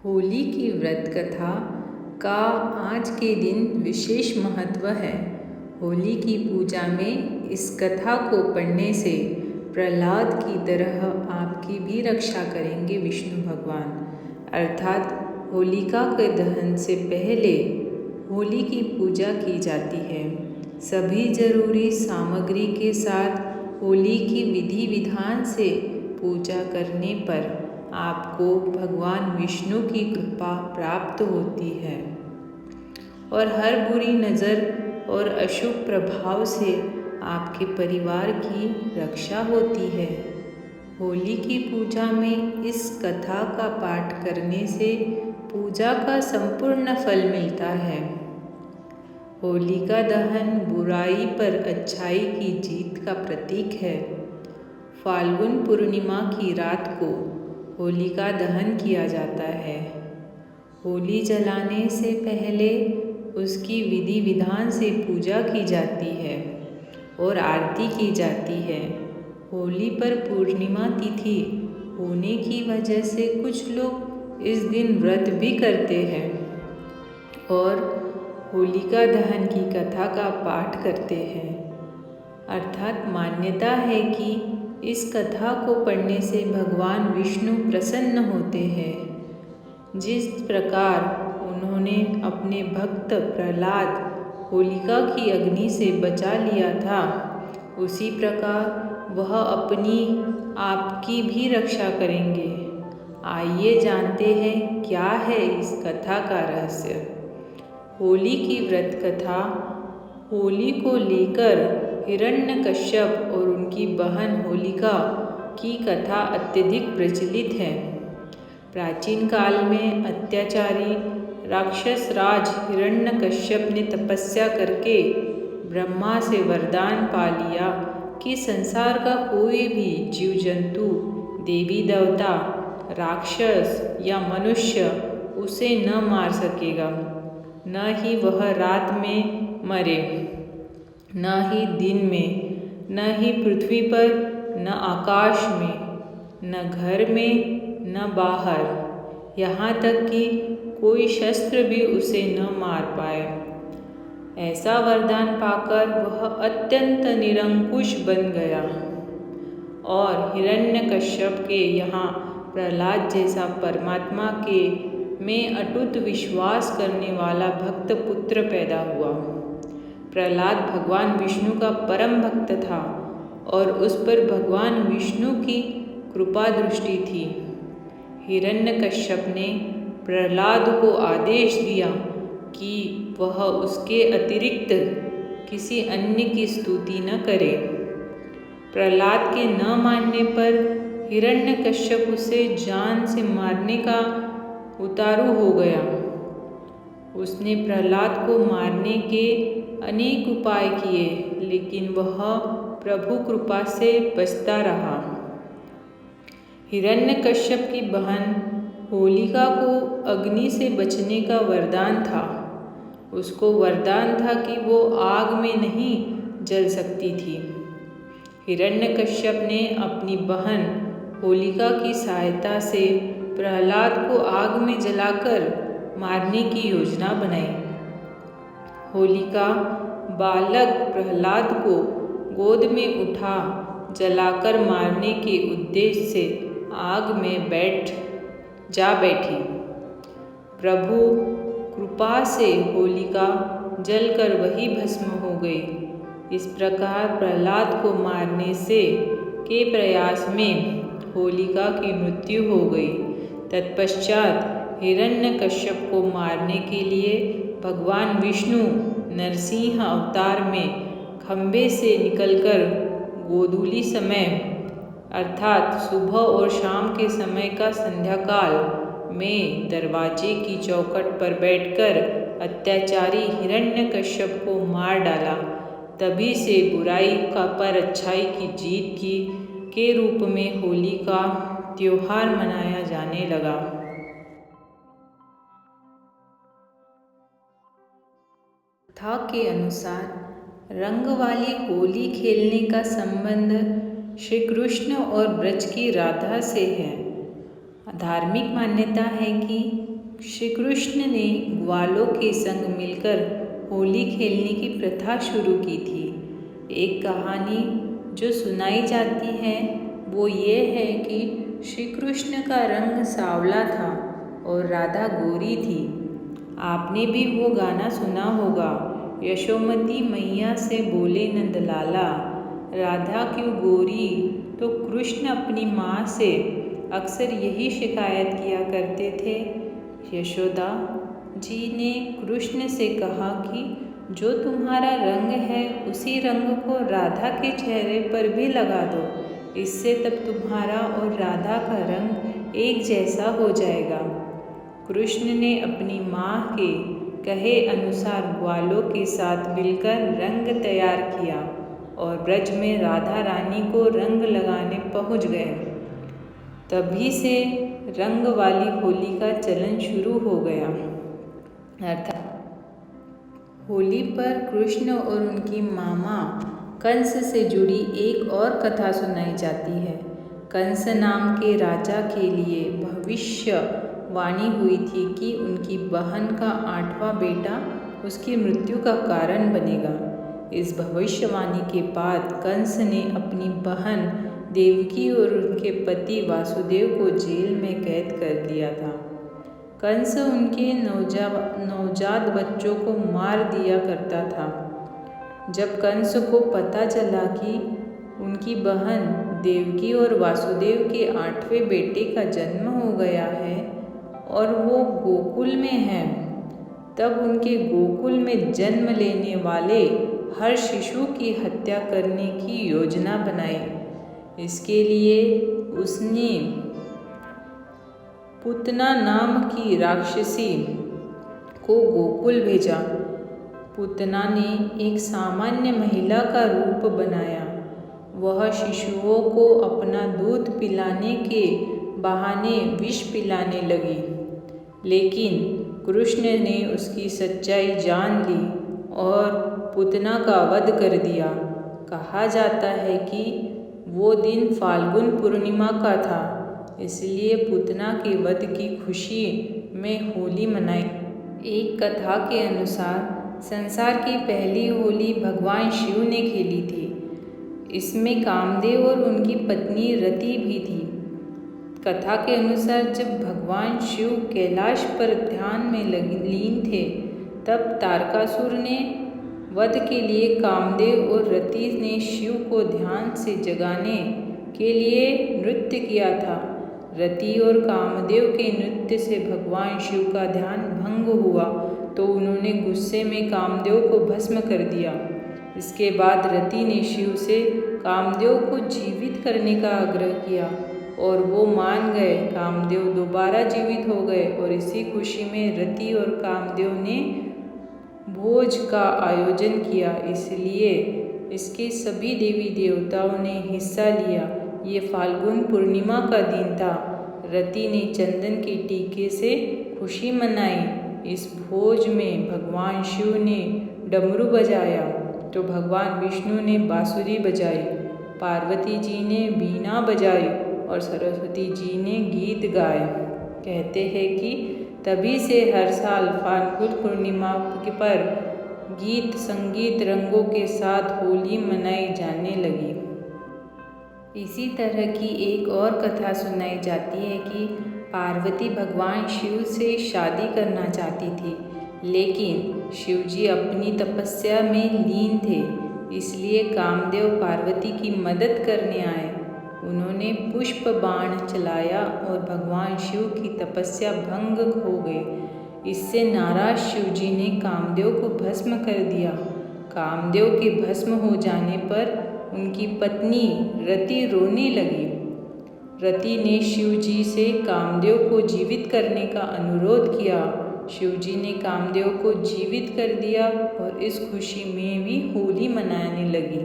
होली की व्रत कथा का आज के दिन विशेष महत्व है। होली की पूजा में इस कथा को पढ़ने से प्रहलाद की तरह आपकी भी रक्षा करेंगे विष्णु भगवान। अर्थात होलिका के दहन से पहले होली की पूजा की जाती है। सभी जरूरी सामग्री के साथ होली की विधि विधान से पूजा करने पर आपको भगवान विष्णु की कृपा प्राप्त होती है और हर बुरी नज़र और अशुभ प्रभाव से आपके परिवार की रक्षा होती है। होली की पूजा में इस कथा का पाठ करने से पूजा का संपूर्ण फल मिलता है। होलिका दहन बुराई पर अच्छाई की जीत का प्रतीक है। फाल्गुन पूर्णिमा की रात को होलिका दहन किया जाता है। होली जलाने से पहले उसकी विधि विधान से पूजा की जाती है और आरती की जाती है। होली पर पूर्णिमा तिथि होने की वजह से कुछ लोग इस दिन व्रत भी करते हैं और होलिका दहन की कथा का पाठ करते हैं। अर्थात मान्यता है कि इस कथा को पढ़ने से भगवान विष्णु प्रसन्न होते हैं। जिस प्रकार उन्होंने अपने भक्त प्रहलाद होलिका की अग्नि से बचा लिया था, उसी प्रकार वह अपनी आपकी भी रक्षा करेंगे। आइए जानते हैं क्या है इस कथा का रहस्य। होली की व्रत कथा होली को लेकर हिरण्यकश्यप और उनकी बहन होलिका की कथा अत्यधिक प्रचलित है। प्राचीन काल में अत्याचारी राक्षस राज हिरण्यकश्यप ने तपस्या करके ब्रह्मा से वरदान पा लिया कि संसार का कोई भी जीव जंतु, देवी देवता, राक्षस या मनुष्य उसे न मार सकेगा। न ही वह रात में मरे, न ही दिन में, न ही पृथ्वी पर, न आकाश में, न घर में, न बाहर, यहाँ तक कि कोई शस्त्र भी उसे न मार पाए। ऐसा वरदान पाकर वह अत्यंत निरंकुश बन गया और हिरण्यकश्यप के यहाँ प्रहलाद जैसा परमात्मा के में अटूट विश्वास करने वाला भक्त पुत्र पैदा हुआ। प्रहलाद भगवान विष्णु का परम भक्त था और उस पर भगवान विष्णु की कृपा दृष्टि थी। हिरण्यकश्यप ने प्रहलाद को आदेश दिया कि वह उसके अतिरिक्त किसी अन्य की स्तुति न करे। प्रहलाद के न मानने पर हिरण्यकश्यप उसे जान से मारने का उतारू हो गया। उसने प्रहलाद को मारने के अनेक उपाय किए, लेकिन वह प्रभु कृपा से बचता रहा। हिरण्यकश्यप की बहन होलिका को अग्नि से बचने का वरदान था। उसको वरदान था कि वो आग में नहीं जल सकती थी। हिरण्यकश्यप ने अपनी बहन होलिका की सहायता से प्रहलाद को आग में जलाकर मारने की योजना बनाई। होलिका बालक प्रहलाद को गोद में उठा जलाकर मारने के उद्देश्य से आग में जा बैठी। प्रभु कृपा से होलिका जलकर वही भस्म हो गई। इस प्रकार प्रहलाद को मारने के प्रयास में होलिका की मृत्यु हो गई। तत्पश्चात हिरण्यकश्यप को मारने के लिए भगवान विष्णु नरसिंह अवतार में खंभे से निकलकर गोधूली समय अर्थात सुबह और शाम के समय का संध्याकाल में दरवाजे की चौखट पर बैठकर अत्याचारी हिरण्यकश्यप को मार डाला। तभी से बुराई का पर अच्छाई की जीत के रूप में होली का त्योहार मनाया जाने लगा। कथा के अनुसार रंग वाली होली खेलने का संबंध श्री कृष्ण और ब्रज की राधा से है। धार्मिक मान्यता है कि श्री कृष्ण ने ग्वालों के संग मिलकर होली खेलने की प्रथा शुरू की थी। एक कहानी जो सुनाई जाती है वो ये है कि श्री कृष्ण का रंग सांवला था और राधा गोरी थी। आपने भी वो गाना सुना होगा, यशोमती मैया से बोले नंदलाला, राधा क्यों गोरी। तो कृष्ण अपनी माँ से अक्सर यही शिकायत किया करते थे। यशोदा जी ने कृष्ण से कहा कि जो तुम्हारा रंग है उसी रंग को राधा के चेहरे पर भी लगा दो, इससे तब तुम्हारा और राधा का रंग एक जैसा हो जाएगा। कृष्ण ने अपनी माँ के कहे अनुसार ग्वालों के साथ मिलकर रंग तैयार किया और ब्रज में राधा रानी को रंग लगाने पहुँच गए। तभी से रंग वाली होली का चलन शुरू हो गया। अर्थात होली पर कृष्ण और उनकी मामा कंस से जुड़ी एक और कथा सुनाई जाती है। कंस नाम के राजा के लिए भविष्यवाणी हुई थी कि उनकी बहन का 8वां बेटा उसकी मृत्यु का कारण बनेगा। इस भविष्यवाणी के बाद कंस ने अपनी बहन देवकी और उनके पति वासुदेव को जेल में कैद कर दिया था। कंस उनके नवजात बच्चों को मार दिया करता था। जब कंस को पता चला कि उनकी बहन देवकी और वासुदेव के 8वें बेटे का जन्म हो गया है और वो गोकुल में है, तब उनके गोकुल में जन्म लेने वाले हर शिशु की हत्या करने की योजना बनाई। इसके लिए उसने पूतना नाम की राक्षसी को गोकुल भेजा। पूतना ने एक सामान्य महिला का रूप बनाया। वह शिशुओं को अपना दूध पिलाने के बहाने विष पिलाने लगी, लेकिन कृष्ण ने उसकी सच्चाई जान ली और पूतना का वध कर दिया। कहा जाता है कि वो दिन फाल्गुन पूर्णिमा का था, इसलिए पूतना के वध की खुशी में होली मनाई। एक कथा के अनुसार संसार की पहली होली भगवान शिव ने खेली थी। इसमें कामदेव और उनकी पत्नी रति भी थी। कथा के अनुसार जब भगवान शिव कैलाश पर ध्यान में लीन थे, तब तारकासुर ने वध के लिए कामदेव और रति ने शिव को ध्यान से जगाने के लिए नृत्य किया था। रति और कामदेव के नृत्य से भगवान शिव का ध्यान भंग हुआ तो उन्होंने गुस्से में कामदेव को भस्म कर दिया। इसके बाद रति ने शिव से कामदेव को जीवित करने का आग्रह किया और वो मान गए। कामदेव दोबारा जीवित हो गए और इसी खुशी में रति और कामदेव ने भोज का आयोजन किया, इसलिए इसके सभी देवी देवताओं ने हिस्सा लिया। ये फाल्गुन पूर्णिमा का दिन था। रति ने चंदन के टीके से खुशी मनाई। इस भोज में भगवान शिव ने डमरू बजाया तो भगवान विष्णु ने बांसुरी बजाई, पार्वती जी ने वीणा बजाई और सरस्वती जी ने गीत गाए। कहते हैं कि तभी से हर साल फाल्गुन पूर्णिमा पर गीत संगीत रंगों के साथ होली मनाई जाने लगी। इसी तरह की एक और कथा सुनाई जाती है कि पार्वती भगवान शिव से शादी करना चाहती थी, लेकिन शिव जी अपनी तपस्या में लीन थे, इसलिए कामदेव पार्वती की मदद करने आए। उन्होंने पुष्प बाण चलाया और भगवान शिव की तपस्या भंग हो गई। इससे नाराज शिव जी ने कामदेव को भस्म कर दिया। कामदेव के भस्म हो जाने पर उनकी पत्नी रति रोने लगी। रति ने शिव जी से कामदेव को जीवित करने का अनुरोध किया। शिव जी ने कामदेव को जीवित कर दिया और इस खुशी में भी होली मनाने लगी।